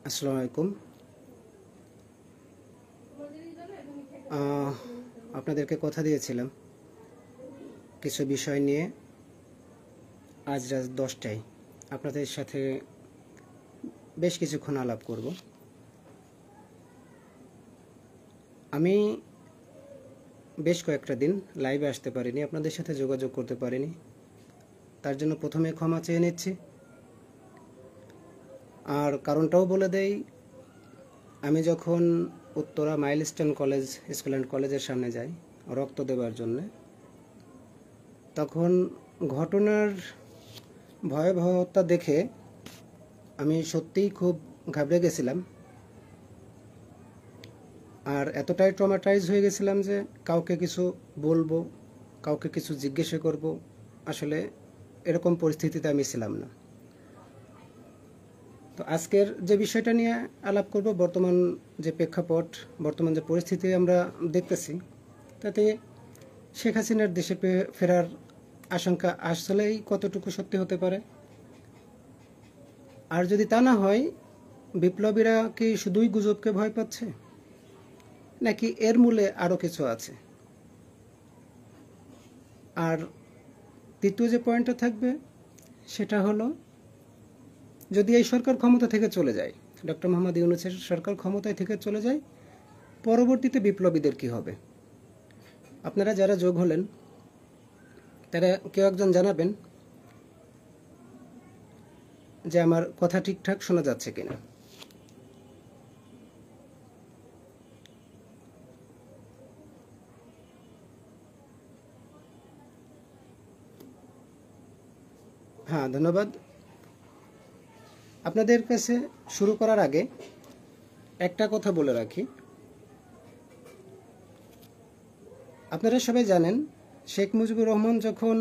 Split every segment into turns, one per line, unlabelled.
আসসালামু আলাইকুম। আপনাদেরকে কথা দিয়েছিলাম কিছু বিষয় নিয়ে আজ রাত 10টায় আপনাদের সাথে বেশ কিছুক্ষণ আলাপ করব। আমি বেশ কয়েকটা দিন লাইভে আসতে পারিনি, আপনাদের সাথে যোগাযোগ করতে পারিনি, তার জন্য প্রথমে ক্ষমা চেয়ে নিচ্ছি। আর কারণটাও বলে দেই, আমি যখন Uttara milestone college school and কলেজের সামনে যাই রক্ত দেওয়ার জন্যে, তখন ঘটনার ভয়াবহতা দেখে আমি সত্যিই খুব ঘাবড়ে গেছিলাম। আর এতটাই ট্রমাটাইজ হয়ে গেছিলাম যে কাউকে কিছু বলবো, কাউকে কিছু জিজ্ঞাসা করব, আসলে এরকম পরিস্থিতিতে আমি ছিলাম না। তো আজকের যে বিষয়টা নিয়ে আলাপ করব, বর্তমান যে প্রেক্ষাপট, বর্তমান যে পরিস্থিতি আমরা দেখতেছি, তাতে শেখ হাসিনার দেশে ফেরার আশঙ্কা আসলেই কতটুকু সত্যি হতে পারে, আর যদি তা না হয় বিপ্লবীরা কি শুধুই গুজবকে ভয় পাচ্ছে, নাকি এর মূলে আরও কিছু আছে। আর তৃতীয় যে পয়েন্টটা থাকবে সেটা হলো, যদি এই সরকার ক্ষমতা থেকে চলে যায়, ডক্টর মোহাম্মদ ইউনূসের সরকার ক্ষমতায় থেকে চলে যায়, পরবর্তীতে বিপ্লবীদের কি হবে। আপনারা যারা যোগ হলেন তারা কেউ একজন জানাবেন যে আমার কথা ঠিকঠাক শোনা যাচ্ছে কিনা। হ্যাঁ, ধন্যবাদ। আপনাদের কাছে শুরু করার আগে একটা কথা বলে রাখি, আপনারা সবাই জানেন শেখ মুজিবুর রহমান যখন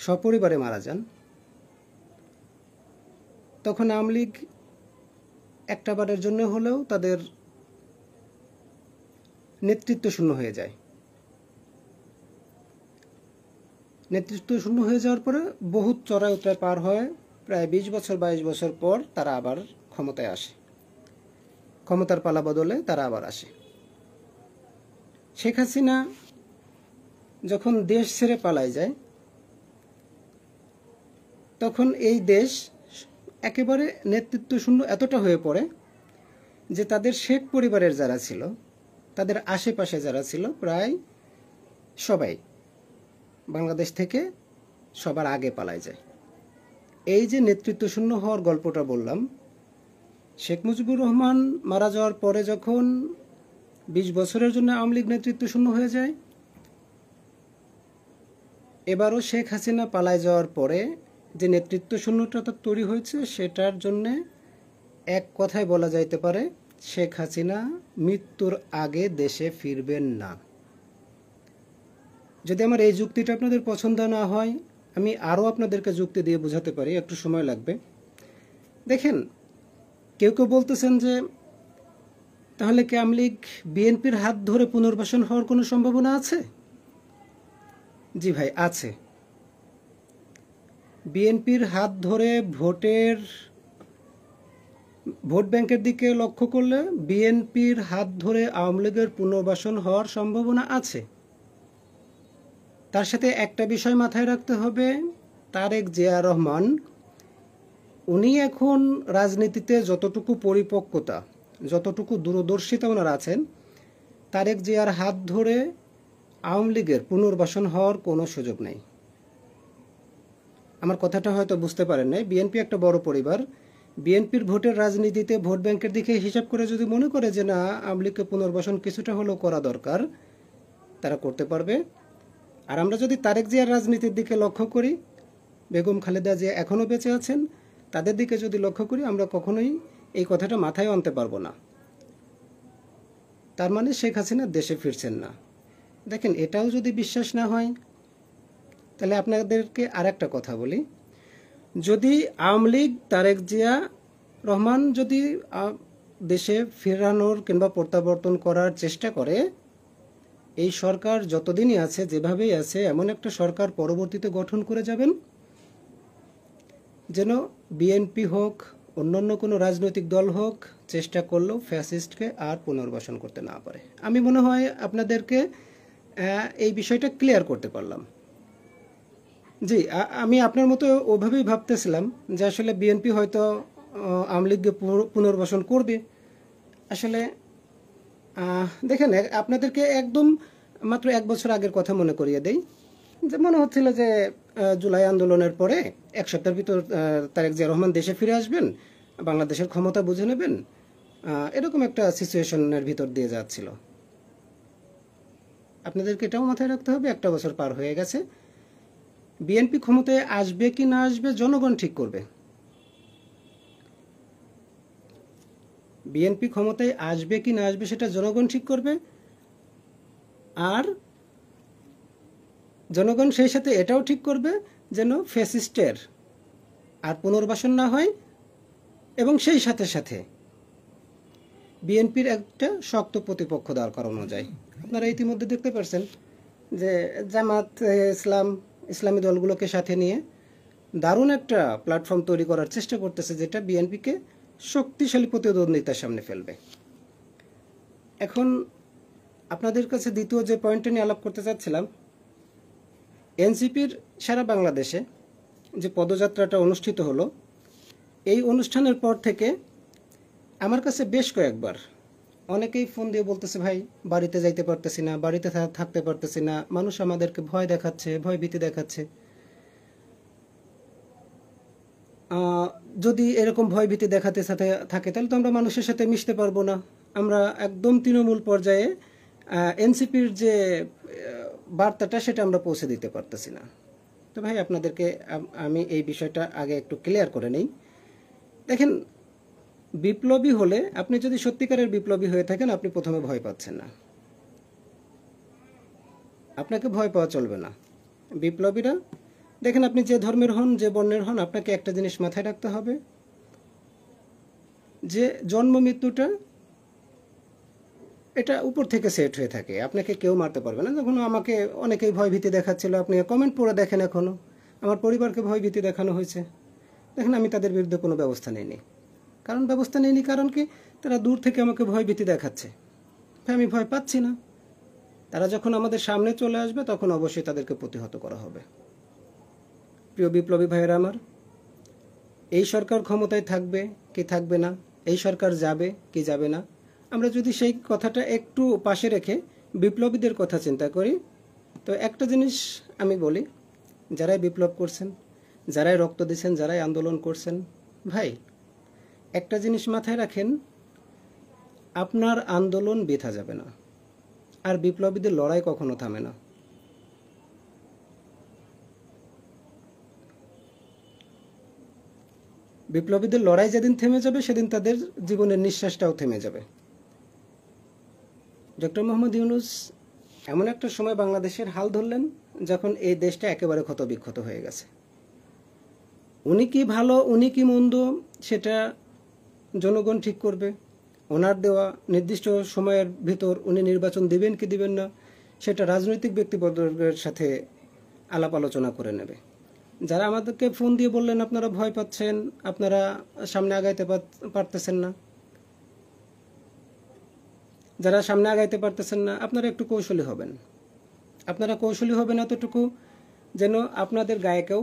সপরিবারে মারা যান, তখন আওয়ামী লীগ একটা বারের জন্য হলেও তাদের নেতৃত্ব শূন্য হয়ে যায়। নেতৃত্ব শূন্য হয়ে যাওয়ার পরে বহুত চড়াই উতরাই পার হয়, প্রায় 20-22 বছর পর তারা আবার ক্ষমতায় আসে, ক্ষমতার পালা বদলে তারা আবার আসে। শেখ হাসিনা যখন দেশ ছেড়ে পালায় যায়, তখন এই দেশ একেবারে নেতৃত্ব শূন্য এতটা হয়ে পড়ে যে তাদের শেখ পরিবারের যারা ছিল, তাদের আশেপাশে যারা ছিল, প্রায় সবাই বাংলাদেশ থেকে সবার আগে পালায় যায়। এই যে নেতৃত্ব শূন্য হওয়ার গল্পটা বললাম, শেখ মুজিবুর রহমান মারা যাওয়ার পরে যখন 20 বছরের জন্য আওয়ামী লীগ নেতৃত্ব শূন্য হয়ে যায়, এবারও শেখ হাসিনা পালায় যাওয়ার পরে যে নেতৃত্ব শূন্যতা তৈরি হয়েছে, সেটার জন্যে এক কথায় বলা যাইতে পারে শেখ হাসিনা মৃত্যুর আগে দেশে ফিরবেন না। যদি আমার এই যুক্তিটা আপনাদের পছন্দ না হয়, আমি আরও আপনাদেরকে যুক্তি দিয়ে বোঝাতে পারি, একটু সময় লাগবে। দেখেন, কেউ কেউ বলতেছেন যে তাহলে কি আওয়ামী লীগ বিএনপির হাত ধরে পুনর্বাসন হওয়ার কোনো সম্ভাবনা আছে? জি ভাই, আছে। বিএনপির হাত ধরে ভোট ব্যাংকের দিকে লক্ষ্য করলে বিএনপির হাত ধরে আওয়ামী লীগের পুনর্বাসন হওয়ার সম্ভাবনা আছে। তার সাথে একটা বিষয় মাথায় রাখতে হবে, তারেক জিয়া রহমান উনি এখন রাজনীতিতে যতটুকু পরিপক্কতা, যতটুকু দূরদর্শিতা ওনার আছেন, তারেক জিয়ার হাত ধরে আওয়ামী লীগের পুনর্বাসন হওয়ার কোনো সুযোগ নেই। আমার কথাটা হয়তো বুঝতে পারেন নাই। বিএনপি একটা বড় পরিবার, বিএনপির ভোটের রাজনীতিতে ভোট ব্যাংকের দিকে হিসাব করে যদি মনে করে যে না, আওয়ামী লীগকে পুনর্বাসন কিছুটা হলেও করা দরকার, তারা করতে পারবে। আর আমরা যদি তারেক জিয়ার রাজনীতির দিকে লক্ষ্য করি, বেগম খালেদা জিয়া এখনও বেঁচে আছেন, তাদের দিকে যদি লক্ষ্য করি, আমরা কখনোই এই কথাটা মাথায় আনতে পারবো না। তার মানে শেখ হাসিনা দেশে ফিরছেন না। দেখেন, এটাও যদি বিশ্বাস না হয়, তাহলে আপনাদেরকে আর একটা কথা বলি, যদি আওয়ামী লীগ তারেক জিয়া রহমান যদি দেশে ফেরানোর কিংবা প্রত্যাবর্তন করার চেষ্টা করে, এই সরকার যতদিনই আছে, যেভাবেই আছে, এমন একটা সরকার পরবর্তীতে গঠন করে যাবেন যেন বিএনপি হোক, অন্যান্য কোনো রাজনৈতিক দল হোক চেষ্টা করলেও ফ্যাসিস্টকে আর পুনর্বাসন করতে না পারে। আমি মনে হয় আপনাদেরকে এই বিষয়টা ক্লিয়ার করতে পারলাম। জি, আমি আপনার মতো ওভাবেই ভাবতেছিলাম যে আসলে বিএনপি হয়তো আওয়ামী লীগকে পুনর্বাসন করবে। আসলে দেখেন, আপনাদেরকে একদম মাত্র 1 বছর আগের কথা মনে করিয়ে দেই। যে মনে হচ্ছিল যে জুলাই আন্দোলনের পরে 1 সপ্তাহের ভিতর তারেক জিয়া রহমান দেশে ফিরে আসবেন, বাংলাদেশের ক্ষমতা বুঝে নেবেন, এরকম একটা সিচুয়েশনের ভিতর দিয়ে যাচ্ছিল। আপনাদেরকে এটাও মাথায় রাখতে হবে, 1 বছর পার হয়ে গেছে। বিএনপি ক্ষমতায় আসবে কি না আসবে জনগণ ঠিক করবে। বিএনপি ক্ষমতায় আসবে কি না আসবে সেটা জনগণ ঠিক করবে। আর জনগণ সেই সাথে এটাও ঠিক করবে যেন ফ্যাসিস্টের আর পুনর্বাসন না হয়, এবং সেই সাথে সাথে বিএনপির একটা শক্ত প্রতিপক্ষ দাঁড় করানো যায়। আপনারা ইতিমধ্যে দেখতে পাচ্ছেন যে জামাত ইসলামী দলগুলোকে সাথে নিয়ে দারুণ একটা প্ল্যাটফর্ম তৈরি করার চেষ্টা করতেছে, যেটা বিএনপিকে শক্তিশালী প্রতিদ্বন্দ্বিতার সামনে ফেলবে। এখন আপনাদের কাছে দ্বিতীয় যে পয়েন্টটা নিয়ে আলাপ করতে চাচ্ছিলাম, এনসিপির সারা বাংলাদেশে যে পদযাত্রাটা অনুষ্ঠিত হলো, এই অনুষ্ঠানের পর থেকে আমার কাছে বেশ কয়েকবার অনেকেই ফোন দিয়ে বলতেছে, ভাই বাড়িতে যাইতে পারতেছি না, বাড়িতে থাকতে পারতেছি না, মানুষ আমাদেরকে ভয় দেখাচ্ছে, ভয় ভীতি দেখাচ্ছে। যদি এরকম ভয় ভীতি দেখাতে থাকে তাহলে তো আমরা মানুষের সাথে মিশতে পারবো না, আমরা একদম তৃণমূল পর্যায়ে এনসিপির যে বার্তাটা সেটা আমরা পৌঁছে দিতে পারতেছি না। তো ভাই আপনাদেরকে আমি এই বিষয়টা আগে একটু ক্লিয়ার করে নেই। দেখেন, বিপ্লবী হলে, আপনি যদি সত্যিকারের বিপ্লবী হয়ে থাকেন, আপনি প্রথমে ভয় পাচ্ছেন না, আপনাকে ভয় পাওয়া চলবে না। বিপ্লবীরা, দেখেন আপনি যে ধর্মের হন, যে বর্ণের হন, আপনাকে একটা জিনিস মাথায় রাখতে হবে যে জন্ম মৃত্যুটা এটা উপর থেকে সেট হয়ে থাকে, আপনাকে কেউ মারতে পারবে না। যখন আমাকে অনেকেই ভয় ভীতি দেখাচ্ছিল, আপনি কমেন্ট পড়ে দেখেন, এখনও আমার পরিবারকে ভয় ভীতি দেখানো হয়েছে। দেখেন, আমি তাদের বিরুদ্ধে কোনো ব্যবস্থা নিইনি। ব্যবস্থা নেয়নি কারণ কি, তারা দূর থেকে আমাকে ভয় ভীতি দেখাচ্ছে, আমি ভয় পাচ্ছি না। তারা যখন আমাদের সামনে চলে আসবে তখন অবশ্যই তাদেরকে প্রতিহত করা হবে। প্রিয় বিপ্লবী ভাইয়েরা আমার, এই সরকার ক্ষমতায় থাকবে কি থাকবে না, এই সরকার যাবে কি যাবে না, আমরা যদি সেই কথাটা একটু পাশে রেখে বিপ্লবীদের কথা চিন্তা করি, তো একটা জিনিস আমি বলি, যারাই বিপ্লব করছেন, যারাই রক্ত দিচ্ছেন, যারাই আন্দোলন করছেন, ভাই একটা জিনিস মাথায় রাখেন, আপনার আন্দোলন বৃথা যাবে না, আর বিপ্লবীদের লড়াই কখনো থামে না। বিপ্লবীদের লড়াই যেদিন থেমে যাবে সেদিন তাদের জীবনের নিঃশ্বাসটাও থেমে যাবে। ডক্টর মোহাম্মদ ইউনূস এমন একটা সময় বাংলাদেশের হাল ধরলেন যখন এই দেশটা একেবারে ক্ষতবিক্ষত হয়ে গেছে। উনি কি ভালো, উনি কি মন্দ, সেটা জনগণ ঠিক করবে। ওনার দেওয়া নির্দিষ্ট সময়ের ভিতর উনি নির্বাচন দিবেন কি দিবেন না, সেটা রাজনৈতিক ব্যক্তিবর্গের সাথে আলাপ আলোচনা করে নেবে। যারা আমাদেরকে ফোন দিয়ে বললেন আপনারা ভয় পাচ্ছেন, আপনারা সামনে আগাইতে পারতেছেন না, যারা সামনে আগাইতে পারতেছেন না, আপনারা একটু কৌশলী হবেন। আপনারা কৌশলী হবেন এতটুকু যেন আপনাদের গায়ে কেউ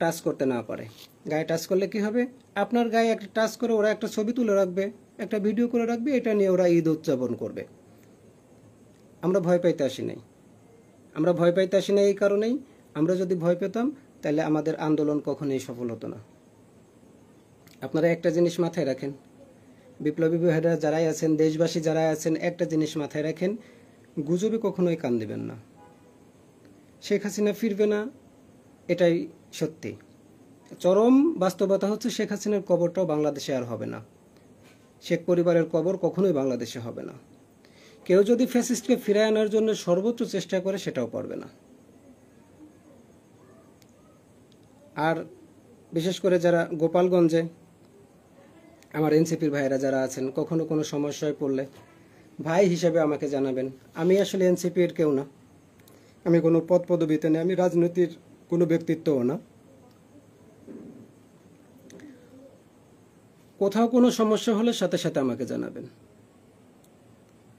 টাচ করতে না পারে। গায়ে টাচ করলে কি হবে, আপনার গায়ে একটা টাচ করে ওরা একটা ছবি তুলে রাখবে, একটা ভিডিও করে রাখবে, এটা নিয়ে ওরা ঈদ উদযাপন করবে। আমরা ভয় পাইতে আসি নাই, আমরা ভয় পাইতে আসি না এই কারণেই, আমরা যদি ভয় পেতাম তাহলে আমাদের আন্দোলন কখনোই সফল হতো না। আপনারা একটা জিনিস মাথায় রাখেন, বিপ্লবী ভাইরা যারাই আছেন, দেশবাসী যারা আছেন, একটা জিনিস মাথায় রাখেন, গুজবে কখনোই কান দিবেন না। শেখ হাসিনা ফিরবে না, এটাই সত্যি। চরম বাস্তবতা হচ্ছে শেখ হাসিনার কবরটাও বাংলাদেশে আর হবে না, শেখ পরিবারের কবর কখনোই বাংলাদেশে হবে না। কেউ যদি ফ্যাসিস্টকে ফিরে আনার জন্য সর্বোচ্চ চেষ্টা করে সেটাও পারবে না। আর বিশেষ করে যারা গোপালগঞ্জে আমার এনসিপির ভাইয়েরা যারা আছেন, কখনো কোনো সমস্যায় পড়লে ভাই হিসেবে আমাকে জানাবেন। আমি আসলে এনসিপির কেউ না, আমি কোনো পদ পদবিতে নেই, আমি রাজনীতির কোনো ব্যক্তিত্বও না। কোথাও কোনো সমস্যা হলে সাথে সাথে আমাকে জানাবেন,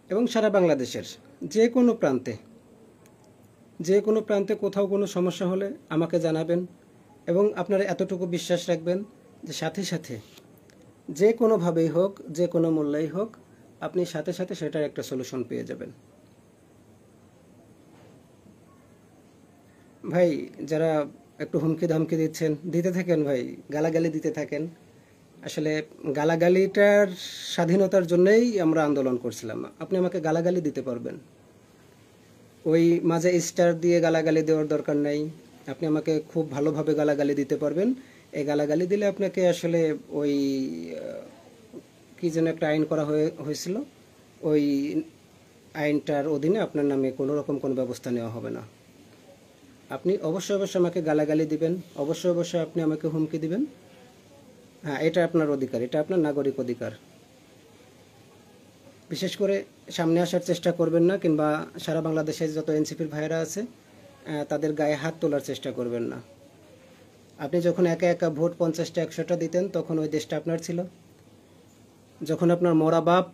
এবং সারা বাংলাদেশের যে কোনো প্রান্তে কোথাও কোনো সমস্যা হলে আমাকে জানাবেন, এবং আপনারা এতটুকু বিশ্বাস রাখবেন যে সাথে সাথে যে কোনোভাবেই হোক, যে কোনো মূল্যেই হোক, আপনি সাথে সাথে সেটার একটা সলিউশন পেয়ে যাবেন। ভাই, যারা একটু হুমকি ধামকি দিচ্ছেন, দিতে থাকেন ভাই, গালাগালি দিতে থাকেন। আসলে গালাগালিটার স্বাধীনতার জন্যই আমরা আন্দোলন করছিলাম। আপনি আমাকে গালাগালি দিতে পারবেন, ওই মাঝে স্টার দিয়ে গালাগালি দেওয়ার দরকার নাই। আপনি আমাকে খুব ভালোভাবে গালাগালি দিতে পারবেন। এই গালাগালি দিলে আপনাকে আসলে ওই কি যেন একটা আইন করা হয়েছিল, ওই আইনটার অধীনে আপনার নামে কোনো রকম কোনো ব্যবস্থা নেওয়া হবে না। আপনি অবশ্যই আমাকে গালাগালি দিবেন, অবশ্যই আপনি আমাকে হুমকি দিবেন। হ্যাঁ, এটা আপনার অধিকার, এটা আপনার নাগরিক অধিকার। বিশেষ করে সামনে আসার চেষ্টা করবেন না, কিংবা সারা বাংলাদেশে যত এনসিপির ভাইয়েরা আছে তাদের গায়ে হাত তোলার চেষ্টা করবেন না। আপনি যখন একা একা ভোট 50টা 100টা দিতেন, তখন ওই দেশটা আপনার ছিল। যখন আপনার মরা বাপ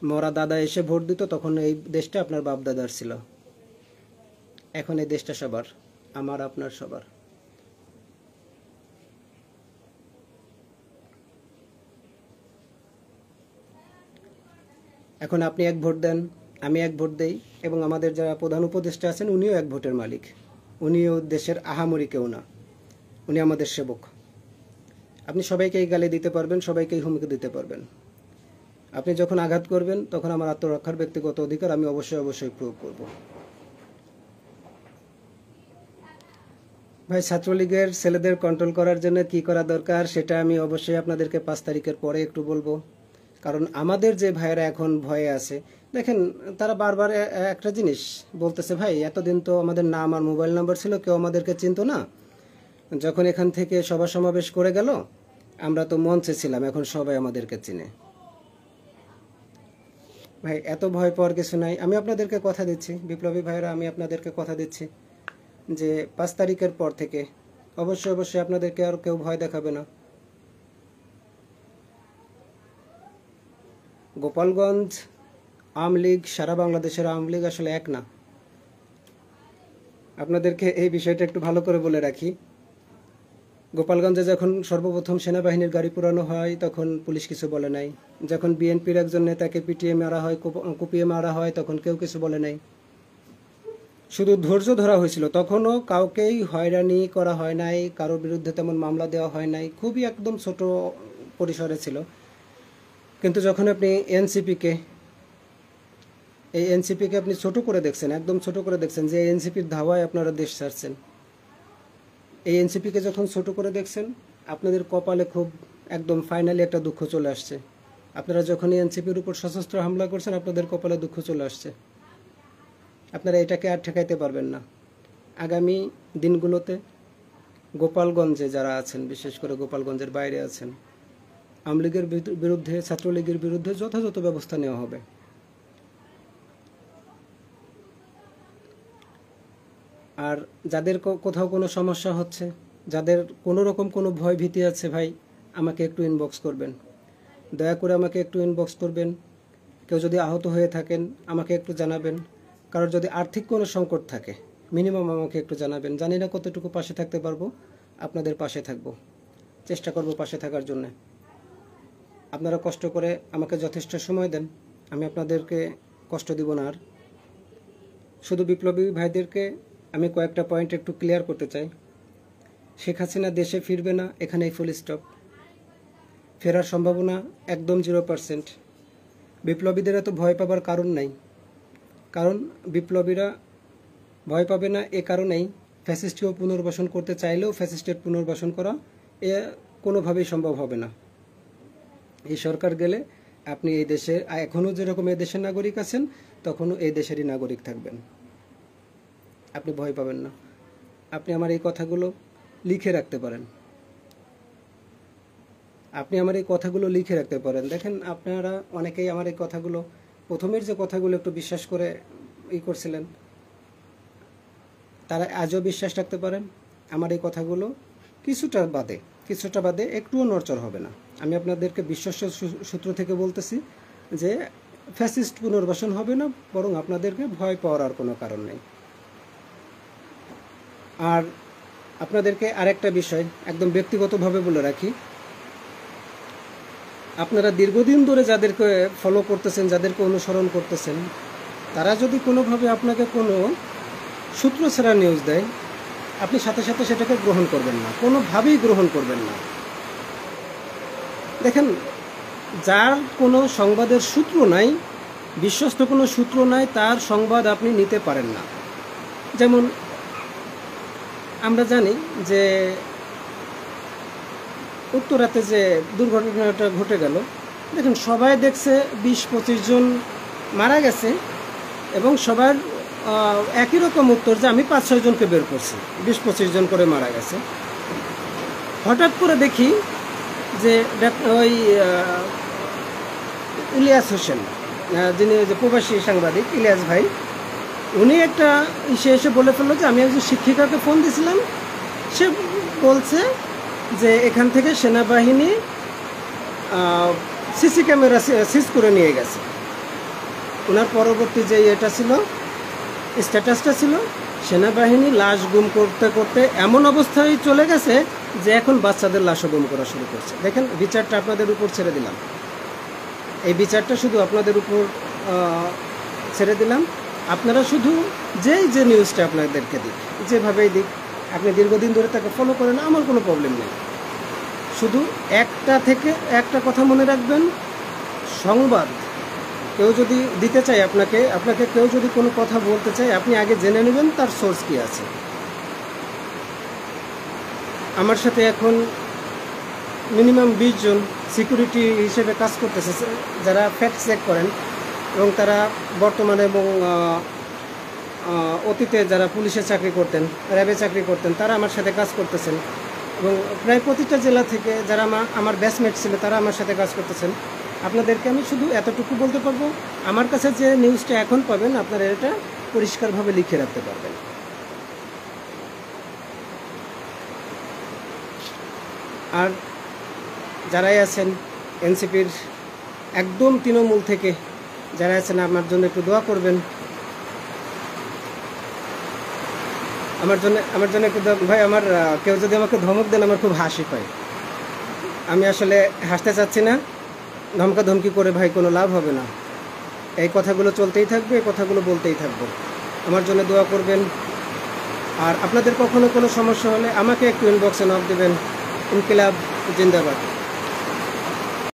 মরা দাদা এসে ভোট দিত, তখন এই দেশটা আপনার বাপ দাদার ছিল। এখন এই দেশটা সবার, আমার আপনার সবার। এখন আপনি এক ভোট দেন, আমি এক ভোট দেই, এবং আমাদের যারা প্রধান উপদেষ্টা আছেন উনিও এক ভোটের মালিক। উনিও দেশের আহামরি কেউ না, উনি আমাদের সেবক। আপনি সবাইকেই গালি দিতে পারবেন, সবাইকেই হুমকি দিতে পারবেন। আপনি যখন আঘাত করবেন, তখন আমার আত্মরক্ষার ব্যক্তিগত অধিকার আমি অবশ্যই প্রয়োগ করব। ভাই, ছাত্রলীগের ছেলেদের কন্ট্রোল করার জন্য কি করা দরকার সেটা আমি অবশ্যই আপনাদেরকে 5 তারিখের পরে একটু বলবো। কারণ আমাদের যে ভাইয়েরা এখন ভয়ে আছে, দেখেন তারা বারবার একটা জিনিস বলতেছে, ভাই এতদিন তো আমাদের নাম আর মোবাইল নাম্বার ছিল, কেউ আমাদেরকে চিনতো না। যখন এখান থেকে সভা সমাবেশ করে গেল, আমরা তো মঞ্চে ছিলাম, এখন সবাই আমাদেরকে চিনে। ভাই, এত ভয় পাওয়ার কিছু নাই। আমি আপনাদেরকে কথা দিচ্ছি, বিপ্লবী ভাইয়েরা, আমি আপনাদেরকে কথা দিচ্ছি যে 5 তারিখের পর থেকে অবশ্যই আপনাদেরকে আর কেউ ভয় দেখাবে না। গোপালগঞ্জ আওয়ামী লীগ, সারা বাংলাদেশের আওয়ামী লীগ আসলে এক না। আপনাদেরকে এই বিষয়টা একটু ভালো করে বলে রাখি। গোপালগঞ্জে যখন সর্বপ্রথম সেনাবাহিনীর গাড়ি পুরানো হয়, তখন পুলিশ কিছু বলে নাই। যখন বিএনপির একজন নেতাকে পিটিয়ে মারা হয়, কুপিয়ে মারা হয়, তখন কেউ কিছু বলে নাই। শুধু ধৈর্য ধরা হয়েছিল, তখনও কাউকেই হয়রানি করা হয় নাই, কারোর বিরুদ্ধে তেমন মামলা দেওয়া হয় নাই, খুবই একদম ছোট পরিসরে ছিল। কিন্তু যখন আপনি এনসিপিকে আপনি ছোট করে দেখছেন, একদম ছোট করে দেখছেন, যে এনসিপির ধাওয়ায় আপনারা দেশ ছাড়ছেন, এই এনসিপিকে যখন ছোট করে দেখছেন, আপনাদের কপালে খুব একদম ফাইনালি একটা দুঃখ চলে আসছে। আপনারা যখন এনসিপির উপর সশস্ত্র হামলা করছেন, আপনাদের কপালে দুঃখ চলে আসছে। আপনারা এটাকে আর ঠেকাইতে পারবেন না। আগামী দিনগুলোতে গোপালগঞ্জে যারা আছেন, বিশেষ করে গোপালগঞ্জের বাইরে আছেন, আওয়ামী লীগের বিরুদ্ধে, ছাত্রলীগের বিরুদ্ধে যথাযথ ব্যবস্থা নেওয়া হবে। আর যাদের কোথাও কোনো সমস্যা হচ্ছে, যাদের কোনো রকম কোনো ভয় ভীতি আছে, ভাই আমাকে একটু ইনবক্স করবেন, দয়া করে আমাকে একটু ইনবক্স করবেন। কেউ যদি আহত হয়ে থাকেন আমাকে একটু জানাবেন। কারোর যদি আর্থিক কোনো সংকট থাকে, মিনিমাম আমাকে একটু জানাবেন। জানি না কতটুকু পাশে থাকতে পারবো, আপনাদের পাশে থাকব, চেষ্টা করব পাশে থাকার জন্য। আপনারা কষ্ট করে আমাকে যথেষ্ট সময় দেন, আমি আপনাদেরকে কষ্ট দিব না। আর শুধু বিপ্লবী ভাইদেরকে আমি কয়েকটা পয়েন্ট একটু ক্লিয়ার করতে চাই। শেখ হাসিনা দেশে ফিরবে না, এখানেই ফুল স্টপ। ফেরার সম্ভাবনা একদম 0%। বিপ্লবীদের এত ভয় পাবার কারণ নাই, কারণ বিপ্লবীরা ভয় পাবে না এ কারণেই, ফ্যাসিস্টকেও পুনর্বাসন করতে চাইলেও ফ্যাসিস্টের পুনর্বাসন করা এ কোনোভাবেই সম্ভব হবে না। এই সরকার গেলে আপনি এই দেশে এখনও যেরকম এই দেশের নাগরিক আছেন, তখনও এই দেশেরই নাগরিক থাকবেন। আপনি ভয় পাবেন না। আপনি আমার এই কথাগুলো লিখে রাখতে পারেন, দেখেন আপনারা অনেকেই আমার এই কথাগুলো, প্রথমের যে কথাগুলো একটু বিশ্বাস করে করছিলেন, তারা আজও বিশ্বাস রাখতে পারেন। আমার এই কথাগুলো কিছুটা বাদে একটুও নড়চড় হবে না। আমি আপনাদেরকে বিশ্বস্ত সূত্র থেকে বলতেছি যে ফ্যাসিস্ট পুনর্বাসন হবে না, বরং আপনাদেরকে ভয় পাওয়ার আর কোনো কারণ নেই। আর আপনাদেরকে আরেকটা বিষয় একদম ব্যক্তিগতভাবে বলে রাখি, আপনারা দীর্ঘদিন ধরে যাদেরকে ফলো করতেছেন, যাদেরকে অনুসরণ করতেছেন, তারা যদি কোনোভাবে আপনাকে কোনো সূত্র ছাড়া নিউজ দেয়, আপনি সাথে সাথে সেটাকে গ্রহণ করবেন না, কোনোভাবেই গ্রহণ করবেন না। দেখেন, যার কোনো সংবাদের সূত্র নাই, বিশ্বস্ত কোনো সূত্র নাই, তার সংবাদ আপনি নিতে পারেন না। যেমন আমরা জানি যে উত্তরাতে যে দুর্ঘটনাটা ঘটে গেল, দেখেন সবাই দেখছে 20-25 জন মারা গেছে, এবং সবার একই রকম উত্তর যে আমি 5-6 জনকে বের করছি, 20-25 জন করে মারা গেছে। হঠাৎ করে দেখি যে ওই ইলিয়াস হোসেন, যিনি যে প্রবাসী সাংবাদিক ইলিয়াস ভাই, উনি একটা এসে বলে ফেললো যে আমি একজন শিক্ষিকাকে ফোন দিয়েছিলাম, সে বলছে যে এখান থেকে সেনাবাহিনী সিসি ক্যামেরা সিজ করে নিয়ে গেছে। ওনার পরবর্তী যে এটা ছিল, স্ট্যাটাসটা ছিল, সেনাবাহিনী লাশ গুম করতে করতে এমন অবস্থায় চলে গেছে যে এখন বাচ্চাদের লাশও গুম করা শুরু করছে। দেখেন, বিচারটা আপনাদের উপর ছেড়ে দিলাম, এই বিচারটা শুধু আপনাদের উপর ছেড়ে দিলাম। আপনারা শুধু যে নিউজটা আপনাদেরকে দিক, যেভাবেই দিক, আপনি দীর্ঘদিন ধরে তাকে ফলো করেন, আমার কোনো প্রবলেম নেই। শুধু একটা কথা মনে রাখবেন, সংবাদ কেউ যদি দিতে চায় আপনাকে কেউ যদি কোনো কথা বলতে চায়, আপনি আগে জেনে নেবেন তার সোর্স কী আছে। আমার সাথে এখন মিনিমাম 20 জন সিকিউরিটি হিসেবে কাজ করতেছে, যারা ফ্যাক্ট চেক করেন, এবং তারা বর্তমানে এবং অতীতে যারা পুলিশে চাকরি করতেন, র্যাবে চাকরি করতেন, তারা আমার সাথে কাজ করতেছেন, এবং প্রায় প্রতিটা জেলা থেকে যারা আমার ব্যাচমেট ছিল তারা আমার সাথে কাজ করতেছেন। আপনাদেরকে আমি শুধু এতটুকু বলতে পারবো, আমার কাছে যে নিউজটা এখন পাবেন আপনারা এটা পরিষ্কারভাবে লিখে রাখতে পারবেন। আর যারাই আছেন এনসিপির একদম তৃণমূল থেকে যারা আছেন, আমার জন্য একটু দোয়া করবেন, আমার জন্য একটু ভাই, আমার কেউ যদি আমাকে ধমক দেন আমার খুব হাসি পায়। আমি আসলে হাসতে চাচ্ছি না, ধমকাধমকি করে ভাই কোনো লাভ হবে না। এই কথাগুলো চলতেই থাকবে, এই কথাগুলো বলতেই থাকবো। আমার জন্য দোয়া করবেন। আর আপনাদের কখনো কোনো সমস্যা হলে আমাকে একটু ইনবক্সে নক দেবেন। ইনকিলাব জিন্দাবাদ।